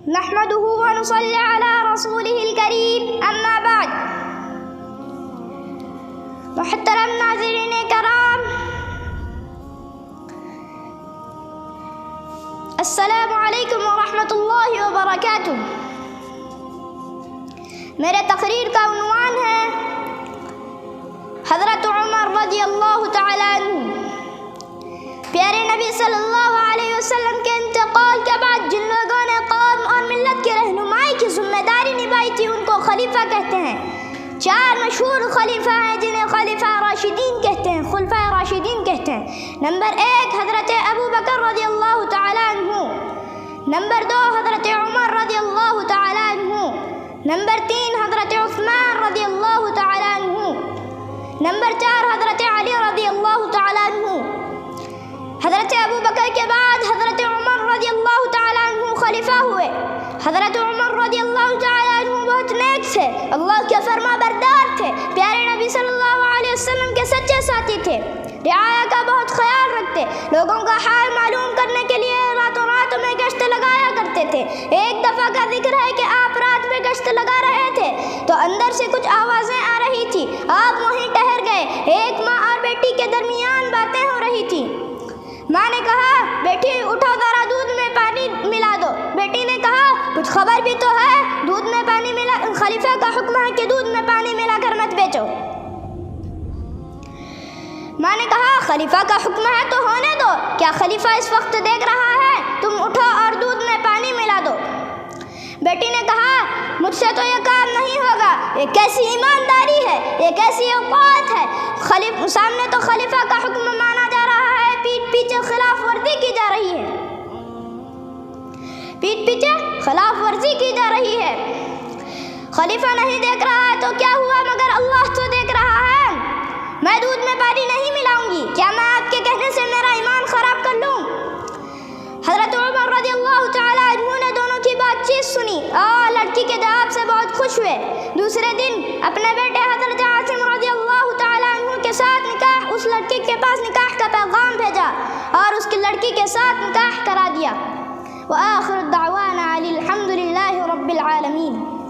نحمده ونصلي على رسوله الكريم اما بعد. محترم ناظرین کرام، السلام علیکم ورحمۃ اللہ وبرکاتہ. میرے تقریر کا عنوان ہے حضرت عمر رضی اللہ تعالی عنہ. پیارے نبی صلی اللہ علیہ وسلم کے انتقال کے بعد جن لوگوں نے قوم اور ملت کی رہنمائی کی ذمہ داری نبھائی تھی ان کو خلیفہ کہتے ہیں. 4 مشہور خلیفہ ہیں جنہیں خلیفہ راشدین کہتے ہیں، خلفائے راشدین کہتے ہیں. نمبر 1 حضرت ابو بکر رضی اللہ تعالی عنہ. نمبر 2 حضرت عمر رضی اللہ تعالی عنہ. نمبر 3 حضرت عثمان رضی اللہ تعالی عنہ. نمبر 4 حضرت علی رضی اللہ تعالی عنہ. حضرت ابو بکر کے بعد حضرت عمر رضی اللہ تعالی عنہ خلیفہ ہوئے. حضرت عمر رضی اللہ تعالی عنہ بہت نیک تھے، اللہ کے فرما بردار تھے، پیارے نبی صلی اللہ علیہ وسلم کے سچے ساتھی تھے، رعایا کا بہت خیال رکھتے، لوگوں کا حال معلوم کرنے کے لیے راتوں رات میں گشت لگایا کرتے تھے. ایک دفعہ کا ذکر ہے کہ آپ رات میں گشت لگا رہے تھے تو اندر سے کچھ آوازیں آ رہی تھی. آپ وہیں ٹھہر گئے. ایک ماں اور بیٹی کے درمیان باتیں ہو رہی تھی. ماں نے کہا بیٹی اٹھو ذرا دودھ میں پانی ملا دو. بیٹی نے کہا کچھ خبر بھی تو ہے، دودھ میں پانی ملا، خلیفہ کا حکم ہے کہ دودھ میں پانی ملا کر مت بیچو. ماں نے کہا خلیفہ کا حکم ہے تو ہونے دو، کیا خلیفہ اس وقت دیکھ رہا ہے؟ تم اٹھو اور دودھ میں پانی ملا دو. بیٹی نے کہا مجھ سے تو یہ کام نہیں ہوگا، یہ کیسی ایمانداری ہے، یہ کیسی اوقات ہے، سامنے تو خلیفہ کا حکم مانا جا رہا ہے، پیٹھ پیچھے خلاف ورزی کی جا رہی ہے، پیٹھ پیچھے خلاف ورزی کی جا رہی ہے. خلیفہ نہیں دیکھ رہا ہے تو کیا ہوا، مگر اللہ تو دیکھ رہا ہے. میں دودھ میں پانی نہیں ملاؤں گی، کیا میں آپ کے کہنے سے میرا ایمان خراب کر لوں؟ حضرت عمر رضی اللہ تعالی عنہ نے دونوں کی بات چیت سنی اور لڑکی کے جواب سے بہت خوش ہوئے. دوسرے دن اپنے بیٹے حضرت عاصم رضی اللہ تعالی عنہ کے ساتھ اس لڑکی کے پاس نکاح کا پیغام بھیجا اور اس کی لڑکی کے ساتھ نکاح کرا دیا. وآخر الدعوانا الحمد للہ رب العالمین.